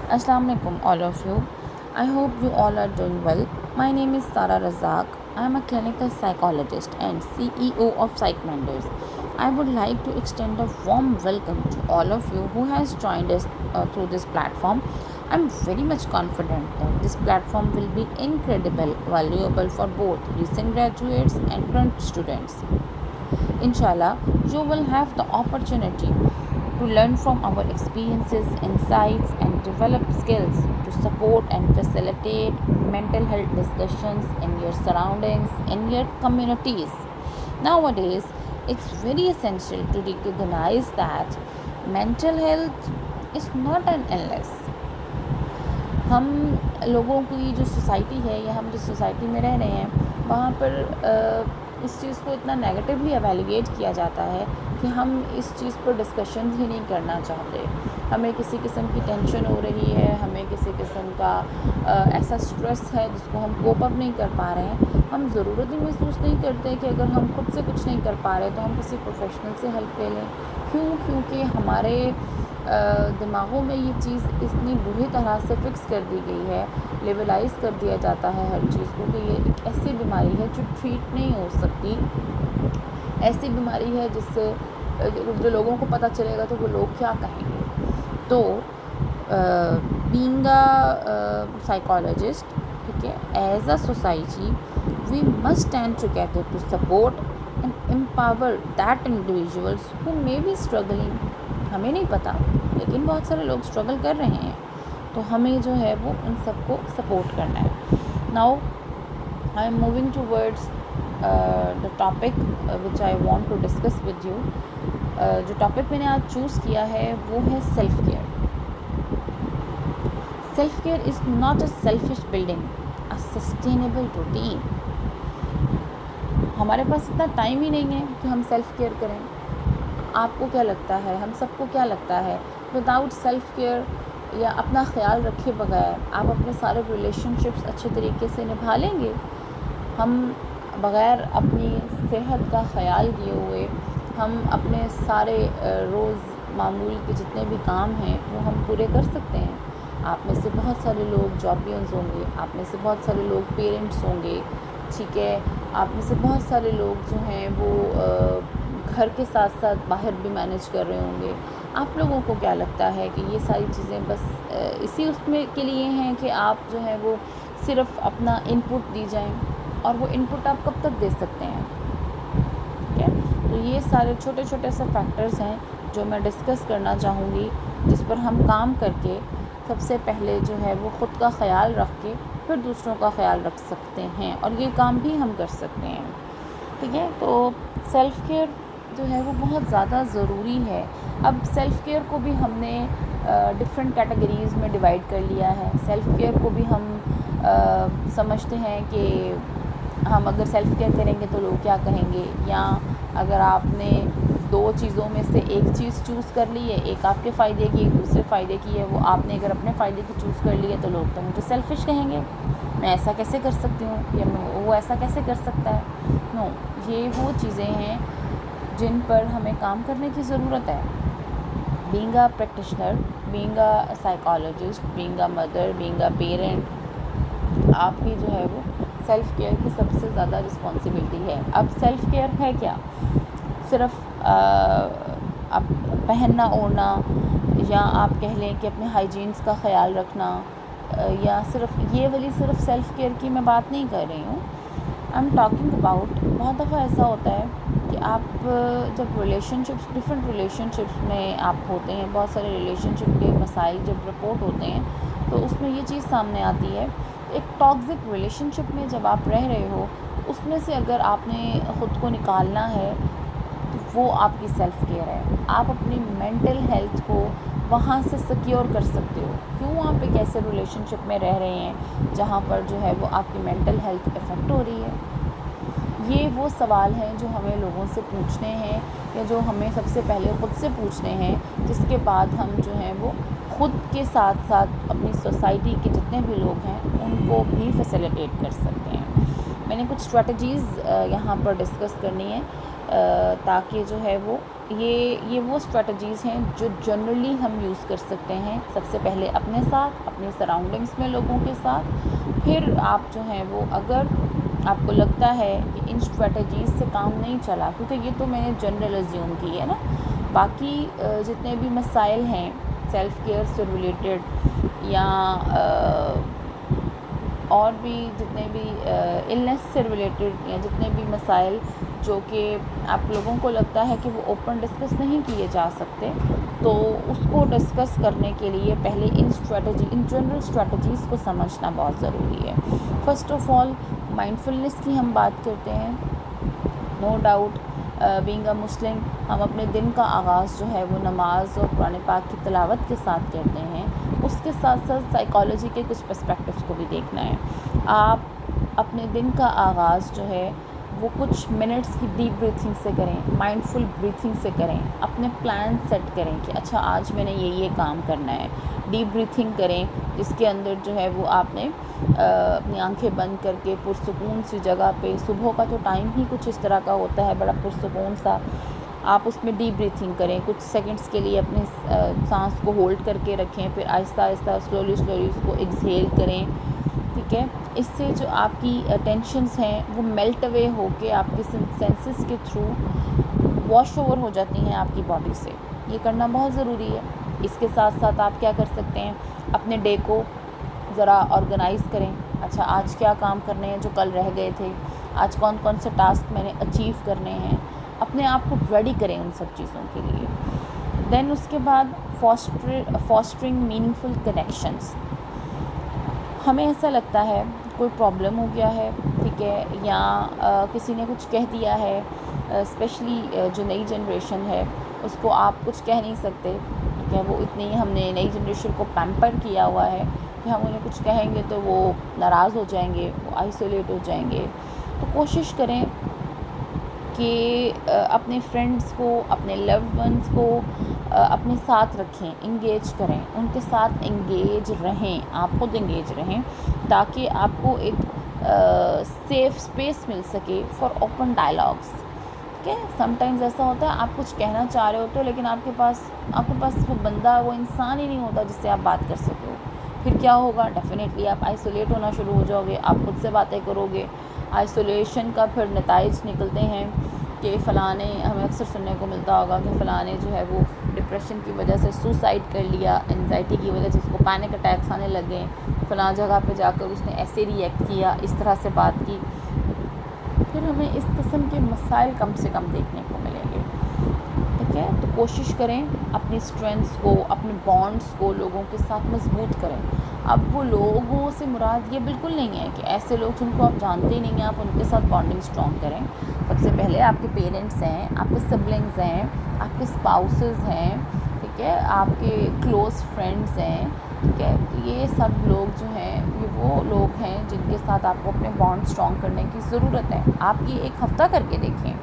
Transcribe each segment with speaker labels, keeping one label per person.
Speaker 1: Assalamu alaikum all of you. I hope you all are doing well. My name is Sara Razak. I am a clinical psychologist and CEO of PsychMenders. I would like to extend a warm welcome to all of you who has joined us through this platform. I'm very much confident that this platform will be incredible, valuable for both recent graduates and current students. Inshallah, you will have the opportunity to learn from our experiences, insights, and develop skills to support and facilitate mental health discussions in your surroundings, in your communities. Nowadays, it's very essential to recognize that mental health is not an illness. हम लोगों की जो society है या हम जिस society में रह रहे हैं वहाँ पर इस चीज़ को इतना नेगेटिवली एवेल्युएट किया जाता है कि हम इस चीज़ पर डिस्कशन ही नहीं करना चाहते। हमें किसी किस्म की टेंशन हो रही है, हमें किसी किस्म का ऐसा स्ट्रेस है जिसको हम कोप अप नहीं कर पा रहे हैं। हम ज़रूरत ही महसूस नहीं करते कि अगर हम खुद से कुछ नहीं कर पा रहे तो हम किसी प्रोफेशनल से हेल्प ले लें। क्योंकि हमारे दिमागों में ये चीज़ इतनी बुरी तरह से फिक्स कर दी गई है, लेवलाइज कर दिया जाता है हर चीज़ को कि ये एक ऐसी बीमारी है जो ट्रीट नहीं हो सकती। ऐसी बीमारी है जिससे जो लोगों को पता चलेगा तो वो लोग क्या कहेंगे। तो बीइंग अ साइकोलॉजिस्ट, ठीक है, as a society we must stand together to support and empower that individuals who may be struggling. हमें नहीं पता लेकिन बहुत सारे लोग स्ट्रगल कर रहे हैं, तो हमें जो है वो उन सबको सपोर्ट करना है। Now I am moving towards the topic which I want to discuss with you. जो टॉपिक मैंने आज चूज़ किया है वो है self care. Self care is not a selfish building, a sustainable routine. हमारे पास इतना टाइम ही नहीं है कि हम सेल्फ केयर करें। आपको क्या लगता है, हम सबको क्या लगता है, विदाउट सेल्फ केयर या अपना ख्याल रखे बगैर आप अपने सारे रिलेशनशिप्स अच्छे तरीके से निभा लेंगे? हम बग़ैर अपनी सेहत का ख्याल किए हुए हम अपने सारे रोज़ मामूल के जितने भी काम हैं वो हम पूरे कर सकते हैं? आप में से बहुत सारे लोग जॉबियंस होंगे, आप में से बहुत सारे लोग पेरेंट्स होंगे, ठीक है, आप में से बहुत सारे लोग जो हैं वो घर के साथ साथ बाहर भी मैनेज कर रहे होंगे। आप लोगों को क्या लगता है कि ये सारी चीज़ें बस इसी उसमें के लिए हैं कि आप जो है वो सिर्फ़ अपना इनपुट दी जाएं, और वो इनपुट आप कब तक दे सकते हैं? ठीक है, तो ये सारे छोटे छोटे से फैक्टर्स हैं जो मैं डिस्कस करना चाहूँगी, जिस पर हम काम करके सबसे पहले जो है वो ख़ुद का ख़याल रख के फिर दूसरों का ख़याल रख सकते हैं, और ये काम भी हम कर सकते हैं। ठीक है, तो सेल्फ़ केयर जो है वो बहुत ज़्यादा ज़रूरी है। अब सेल्फ़ केयर को भी हमने डिफरेंट कैटेगरीज़ में डिवाइड कर लिया है। सेल्फ़ केयर को भी हम समझते हैं कि हम अगर सेल्फ़ केयर करेंगे तो लोग क्या कहेंगे, या अगर आपने दो चीज़ों में से एक चीज़ चूज़ कर ली है, एक आपके फ़ायदे की एक दूसरे फ़ायदे की है, वो आपने अगर अपने फ़ायदे की चूज़ कर ली है तो लोग तो मुझे सेल्फ़िश कहेंगे, मैं ऐसा कैसे कर सकती हूँ या वो ऐसा कैसे कर सकता है। नो, ये वो चीज़ें हैं जिन पर हमें काम करने की ज़रूरत है। Being a practitioner, being a psychologist, being a mother, being a parent, आपकी जो है वो सेल्फ़ केयर की सबसे ज़्यादा रिस्पॉन्सिबिलिटी है। अब सेल्फ़ केयर है क्या? सिर्फ़ अब पहनना ओढ़ना, या आप कह लें कि अपने हाइजीन्स का ख़याल रखना, या सिर्फ़ ये वाली सिर्फ़ सेल्फ़ केयर की मैं बात नहीं कर रही हूँ। आई एम टॉकिंग अबाउट, बहुत दफ़ा ऐसा होता है कि आप जब डिफरेंट रिलेशनशिप्स में आप होते हैं, बहुत सारे रिलेशनशिप के मसाइल जब रिपोर्ट होते हैं तो उसमें ये चीज़ सामने आती है। एक टॉक्सिक रिलेशनशिप में जब आप रह रहे हो, उसमें से अगर आपने ख़ुद को निकालना है तो वो आपकी सेल्फ़ केयर है। आप अपनी मेंटल हेल्थ को वहाँ से सिक्योर कर सकते हो। क्यों आप एक ऐसे रिलेशनशिप में रह रहे हैं जहाँ पर जो है वो आपकी मेंटल हेल्थ इफ़ेक्ट हो रही है? ये वो सवाल हैं जो हमें लोगों से पूछने हैं, या जो हमें सबसे पहले ख़ुद से पूछने हैं, जिसके बाद हम जो है वो ख़ुद के साथ साथ अपनी सोसाइटी के जितने भी लोग हैं उनको भी फैसिलिटेट कर सकते हैं। मैंने कुछ स्ट्रेटजीज़ यहाँ पर डिस्कस करनी है ताकि जो है वो ये वो स्ट्रेटजीज़ हैं जो जनरली हम यूज़ कर सकते हैं। सबसे पहले अपने साथ, अपने सराउंडिंग्स में लोगों के साथ, फिर आप जो हैं वो अगर आपको लगता है कि इन स्ट्रेटजीज़ से काम नहीं चला, क्योंकि ये तो मैंने जनरल अज्यूम की है ना, बाकी जितने भी मसाइल हैं सेल्फ़ केयर से रिलेटेड या और भी जितने भी इलनेस से रिलेटेड या जितने भी मसाइल जो कि आप लोगों को लगता है कि वो ओपन डिस्कस नहीं किए जा सकते, तो उसको डिस्कस करने के लिए पहले इन जनरल स्ट्रेटजीज़ को समझना बहुत ज़रूरी है। फ़र्स्ट ऑफ़ ऑल माइंडफुलनेस की हम बात करते हैं। नो डाउट बीइंग अ मुस्लिम हम अपने दिन का आगाज़ जो है वो नमाज़ और कुरान पाक की तिलावत के साथ करते हैं। उसके साथ साथ साइकोलॉजी के कुछ पर्सपेक्टिव्स को भी देखना है। आप अपने दिन का आगाज़ जो है वो कुछ मिनट्स की डीप ब्रीथिंग से करें, माइंडफुल ब्रीथिंग से करें, अपने प्लान सेट करें कि अच्छा आज मैंने ये काम करना है। डीप ब्रीथिंग करें जिसके अंदर जो है वो आपने अपनी आंखें बंद करके पुरसुकून सी जगह पे, सुबह का तो टाइम ही कुछ इस तरह का होता है बड़ा पुरसुकून सा, आप उसमें डीप ब्रीथिंग करें। कुछ सेकंड्स के लिए अपने सांस को होल्ड करके रखें, फिर आहिस्ता आहिस्ता स्लोली उसको एक्सहेल करें, ठीक है। इससे जो आपकी टेंशन्स हैं वो मेल्ट अवे होके आपके सेंसेस के थ्रू वॉश ओवर हो जाती हैं आपकी बॉडी से। ये करना बहुत ज़रूरी है। इसके साथ साथ आप क्या कर सकते हैं, अपने डे को ज़रा ऑर्गेनाइज़ करें। अच्छा आज क्या काम करने हैं जो कल रह गए थे, आज कौन कौन से टास्क मैंने अचीव करने हैं, अपने आप को रेडी करें उन सब चीज़ों के लिए। देन उसके बाद फॉस्टरिंग मीनिंगफुल कनेक्शंस। हमें ऐसा लगता है कोई प्रॉब्लम हो गया है, ठीक है, या किसी ने कुछ कह दिया है, स्पेशली जो नई जनरेशन है उसको आप कुछ कह नहीं सकते, ठीक है। वो इतनी हमने नई जनरेशन को पैम्पर किया हुआ है कि हम उन्हें कुछ कहेंगे तो वो नाराज़ हो जाएंगे, वो आइसोलेट हो जाएंगे। तो कोशिश करें कि अपने फ्रेंड्स को, अपने लव्ड वंस को अपने साथ रखें, इंगेज करें, उनके साथ इंगेज रहें, आप खुद इंगेज रहें, ताकि आपको एक सेफ़ स्पेस मिल सके फॉर ओपन डायलॉग्स, ठीक है। समटाइम्स ऐसा होता है आप कुछ कहना चाह रहे होते हो लेकिन आपके पास वो बंदा, वो इंसान ही नहीं होता जिससे आप बात कर सको। फिर क्या होगा, डेफिनेटली आप आइसोलेट होना शुरू हो जाओगे, आप खुद से बातें करोगे। आइसोलेशन का फिर नताइज निकलते हैं कि फ़लाँ ने, हमें अक्सर सुनने को मिलता होगा कि फ़लाँ ने जो है वो डिप्रेशन की वजह से सुसाइड कर लिया, एंजाइटी की वजह से उसको पैनिक अटैक्स आने लगे, फ़लाँ जगह पे जाकर उसने ऐसे रिएक्ट किया, इस तरह से बात की। फिर हमें इस किस्म के मसाइल कम से कम देखने को मिलेंगे, ठीक है। तो कोशिश करें अपनी स्ट्रेंथ्स को, अपने बॉन्ड्स को लोगों के साथ मजबूत करें। अब वो लोगों से मुराद ये बिल्कुल नहीं है कि ऐसे लोग जिनको आप जानते ही नहीं हैं आप उनके साथ बॉन्डिंग स्ट्रॉन्ग करें। सबसे पहले आपके पेरेंट्स हैं, आपके सिबलिंग्स हैं, आपके स्पाउसेस हैं, ठीक है, आपके क्लोज़ फ्रेंड्स हैं, ठीक है। तो ये सब लोग जो हैं ये वो लोग हैं जिनके साथ आपको अपने बॉन्ड स्ट्रॉन्ग करने की ज़रूरत है। आप ये एक हफ़्ता करके देखें,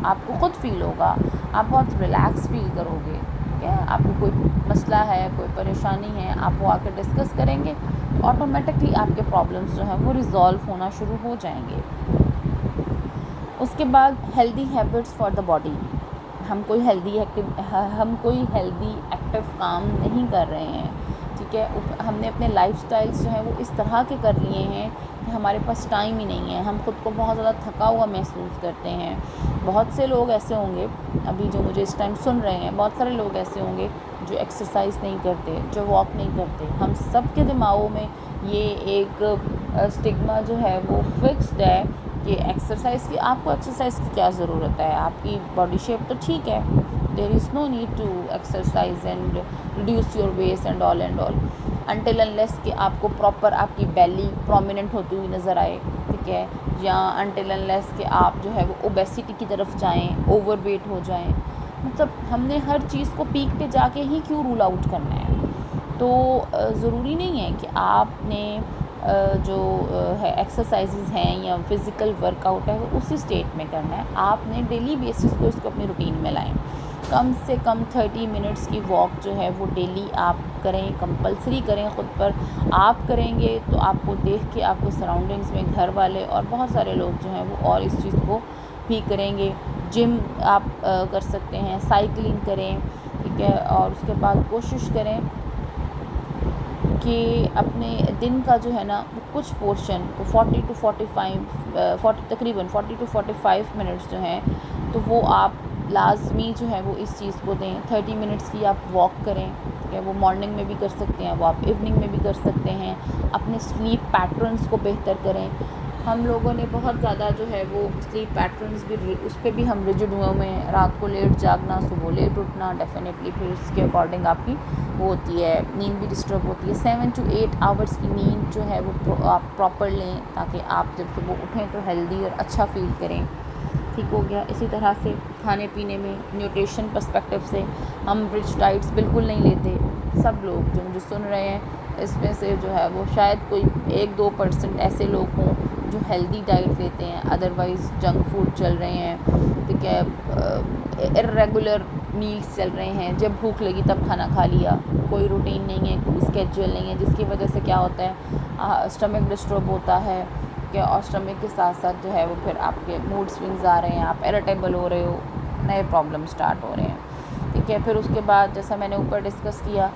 Speaker 1: आपको ख़ुद फील होगा, आप बहुत रिलैक्स फील करोगे, ठीक है। आपको कोई मसला है, कोई परेशानी है, आप वो आकर डिस्कस करेंगे तो ऑटोमेटिकली आपके प्रॉब्लम्स जो हैं वो रिज़ॉल्व होना शुरू हो जाएंगे। उसके बाद healthy habits for the body. हम कोई हेल्दी एक्टिव काम नहीं कर रहे हैं, ठीक है। हमने अपने लाइफस्टाइल्स जो हैं वो इस तरह के कर लिए हैं कि हमारे पास टाइम ही नहीं है, हम ख़ुद को बहुत ज़्यादा थका हुआ महसूस करते हैं। बहुत से लोग ऐसे होंगे अभी जो मुझे इस टाइम सुन रहे हैं, बहुत सारे लोग ऐसे होंगे जो एक्सरसाइज नहीं करते, जो वॉक नहीं करते। हम सब के दिमागों में ये एक स्टिग्मा जो है वो फिक्स्ड है कि एक्सरसाइज की, आपको एक्सरसाइज की क्या ज़रूरत है, आपकी बॉडी शेप तो ठीक है, there is no need to exercise and reduce your weight and all until unless कि आपको प्रॉपर आपकी बेली प्रोमिनेंट होती हुई नज़र आए, ठीक है, या अनटिल अनलेस कि आप जो है वो ओबेसिटी की तरफ जाएं, ओवरवेट हो जाएं। मतलब हमने हर चीज़ को पीक पे जाके ही क्यों रूल आउट करना है। तो ज़रूरी नहीं है कि आपने जो है एक्सरसाइजेज़ हैं या फिज़िकल वर्कआउट है वो उसी स्टेट में करना है। आपने डेली बेसिस को इसको अपनी रूटीन में लाएं। कम से कम 30 मिनट्स की वॉक जो है वो डेली आप करें, कंपलसरी करें ख़ुद पर। आप करेंगे तो आपको देख के आपको सराउंडिंग्स में घर वाले और बहुत सारे लोग जो हैं वो और इस चीज़ को भी करेंगे। जिम आप कर सकते हैं, साइकिलिंग करें, ठीक है। और उसके बाद कोशिश करें कि अपने दिन का जो है ना कुछ पोर्शन को 40 टू 45 मिनट्स जो हैं तो वो आप लाजमी जो है वो इस चीज़ को दें। 30 मिनट्स की आप वॉक करें, ठीक है। वो मॉर्निंग में भी कर सकते हैं, वो आप इवनिंग में भी कर सकते हैं। अपने स्लीप पैटर्न्स को बेहतर करें। हम लोगों ने बहुत ज़्यादा जो है वो स्लीप पैटर्न्स भी उस पर भी हम रिजिड हुए में, रात को लेट जागना, सुबह लेट उठना, डेफिनेटली फिर उसके अकॉर्डिंग आपकी वो होती है, नींद भी डिस्टर्ब होती है। 7 to 8 आवर्स की नींद जो है वो आप प्रॉपर लें ताकि आप जब सुबह उठें तो हेल्दी और अच्छा फील करें, ठीक हो गया। इसी तरह से खाने पीने में न्यूट्रिशन पर्सपेक्टिव से हम रिच डाइट्स बिल्कुल नहीं लेते। सब लोग जो मुझे सुन रहे हैं इसमें से जो है वो शायद कोई 1-2% ऐसे लोग हों जो हेल्दी डाइट लेते हैं, अदरवाइज़ जंक फूड चल रहे हैं, ठीक है। इर्रेगुलर मील्स चल रहे हैं, जब भूख लगी तब खाना खा लिया, कोई रूटीन नहीं है, कोई स्केड्यूल नहीं है, जिसकी वजह से क्या होता है स्टमक डिस्टर्ब होता है, ठीक है। और स्टमक के साथ साथ जो है वो फिर आपके मूड स्विंग्स आ रहे हैं, आप इरिटेबल हो रहे हो, नए प्रॉब्लम स्टार्ट हो रहे हैं, ठीक है। फिर उसके बाद जैसा मैंने ऊपर डिस्कस किया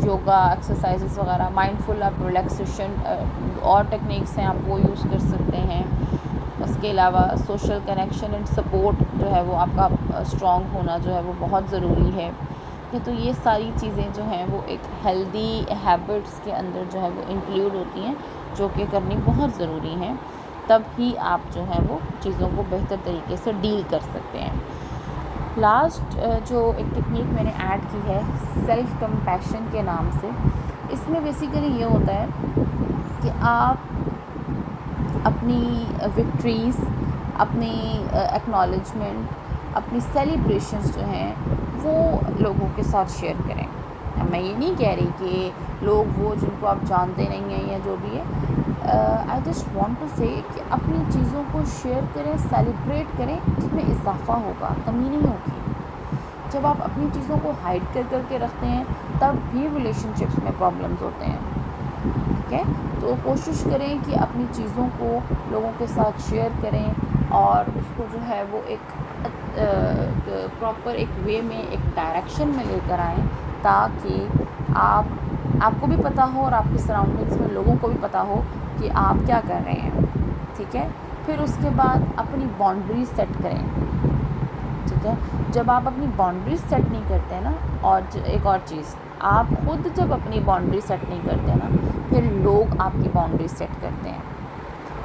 Speaker 1: योगा एक्सरसाइजेस वगैरह, माइंडफुल आप रिलैक्सेशन और टेक्निक्स हैं, आप वो यूज़ कर सकते हैं। उसके अलावा सोशल कनेक्शन एंड सपोर्ट जो है वो आपका स्ट्रॉन्ग होना जो है वो बहुत ज़रूरी है। तो ये सारी चीज़ें जो हैं वो एक हेल्दी हैबिट्स के अंदर जो है वो इंक्लूड होती हैं, जो कि करनी बहुत ज़रूरी हैं, तब ही आप जो है वो चीज़ों को बेहतर तरीके से डील कर सकते हैं। लास्ट जो एक टेक्निक मैंने ऐड की है सेल्फ़ कंपैशन के नाम से, इसमें बेसिकली ये होता है कि आप अपनी विक्ट्रीज़, अपनी एक्नॉलेजमेंट, अपनी सेलिब्रेशंस जो हैं वो लोगों के साथ शेयर करें। मैं ये नहीं कह रही कि लोग वो जिनको आप जानते नहीं हैं या जो भी है, आई जस्ट वांट टू से कि अपनी चीज़ों को शेयर करें, सेलिब्रेट करें, उसमें इजाफा होगा, कमी नहीं होगी। जब आप अपनी चीज़ों को हाइड कर के रखते हैं तब भी रिलेशनशिप्स में प्रॉब्लम्स होते हैं, ठीक है। तो कोशिश करें कि अपनी चीज़ों को लोगों के साथ शेयर करें और उसको जो है वो एक प्रॉपर एक वे में, एक डायरेक्शन में लेकर आएँ, ताकि आपको भी पता हो और आपके सराउंडिंग्स में लोगों को भी पता हो कि आप क्या कर रहे हैं, ठीक है। फिर उसके बाद अपनी बाउंड्रीज सेट करें, ठीक है। जब आप अपनी बाउंड्रीज सेट नहीं करते हैं ना, और एक और चीज़, आप खुद जब अपनी बाउंड्री सेट नहीं करते ना, फिर लोग आपकी बाउंड्री सेट करते हैं।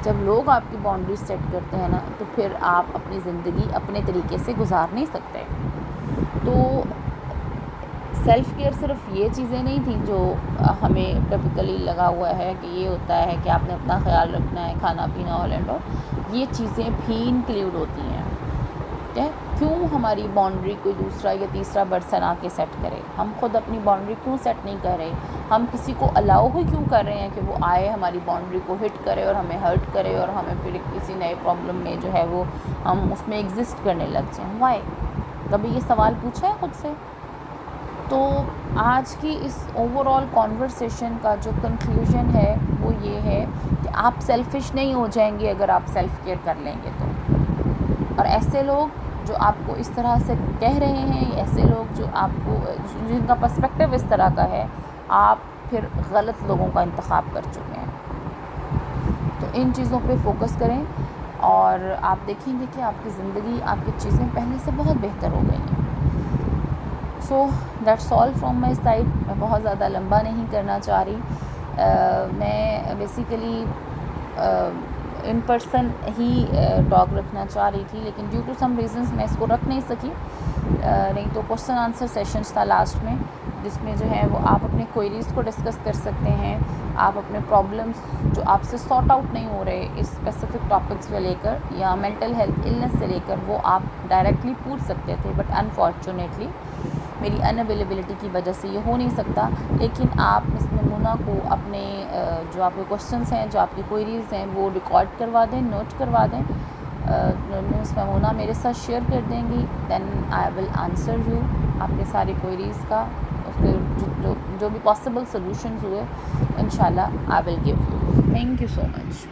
Speaker 1: जब लोग आपकी बाउंड्री सेट करते हैं ना, तो फिर आप अपनी ज़िंदगी अपने तरीके से गुजार नहीं सकते। तो सेल्फ़ केयर सिर्फ ये चीज़ें नहीं थी जो हमें टिपिकली लगा हुआ है कि ये होता है कि आपने अपना ख्याल रखना है, खाना पीना ऑल एंड ऑल, ये चीज़ें भी इंक्लूड होती हैं, ठीक है। क्यों हमारी बाउंड्री कोई दूसरा या तीसरा पर्सन आके सेट करे? हम खुद अपनी बाउंड्री क्यों सेट नहीं कर रहे? हम किसी को अलाउ ही क्यों कर रहे हैं कि वो आए, हमारी बाउंड्री को हिट करे और हमें हर्ट करे और हमें फिर किसी नए प्रॉब्लम में जो है वो हम उसमें एग्जिस्ट करने लग जाएं? वाई? कभी ये सवाल पूछा है खुद से? तो आज की इस ओवरऑल कॉन्वर्सेशन का जो कंक्लूजन है वो ये है कि आप सेल्फ़िश नहीं हो जाएंगे अगर आप सेल्फ़ केयर कर लेंगे तो। और ऐसे लोग जो आपको इस तरह से कह रहे हैं, ऐसे लोग जो आपको जिनका पर्सपेक्टिव इस तरह का है, आप फिर गलत लोगों का इंतखाब कर चुके हैं। तो इन चीज़ों पे फोकस करें और आप देखेंगे कि आपकी ज़िंदगी, आपकी चीज़ें पहले से बहुत बेहतर हो गई हैं। So that's all from my side. मैं बहुत ज़्यादा लंबा नहीं करना चाह रही। मैं basically in person he talk रखना चाह रही थी, लेकिन ड्यू टू सम रीज़न्स मैं इसको रख नहीं सकी। नहीं तो क्वेश्चन आंसर सेशंस था लास्ट में, जिसमें जो है वो आप अपने क्वेरीज़ को डिस्कस कर सकते हैं। आप अपने प्रॉब्लम्स जो आपसे सॉर्ट आउट नहीं हो रहे इस स्पेसिफिक टॉपिक्स से लेकर या मेंटल हेल्थ इलनेस से लेकर, वो आप डायरेक्टली पूछ सकते थे, बट अनफॉर्चुनेटली मेरी अनअवेलेबिलिटी की वजह से ये हो नहीं सकता। लेकिन आप मिस मेमूना को अपने जो आपके क्वेश्चंस हैं, जो आपकी क्वेरीज़ हैं, वो रिकॉर्ड करवा दें, नोट करवा दें। मिस मेमूना मेरे साथ शेयर कर देंगी, then I will answer you आपके सारे क्वेरीज़ का, उसके जो भी पॉसिबल सॉल्यूशंस हुए इंशाल्लाह I will give you. Thank you so much.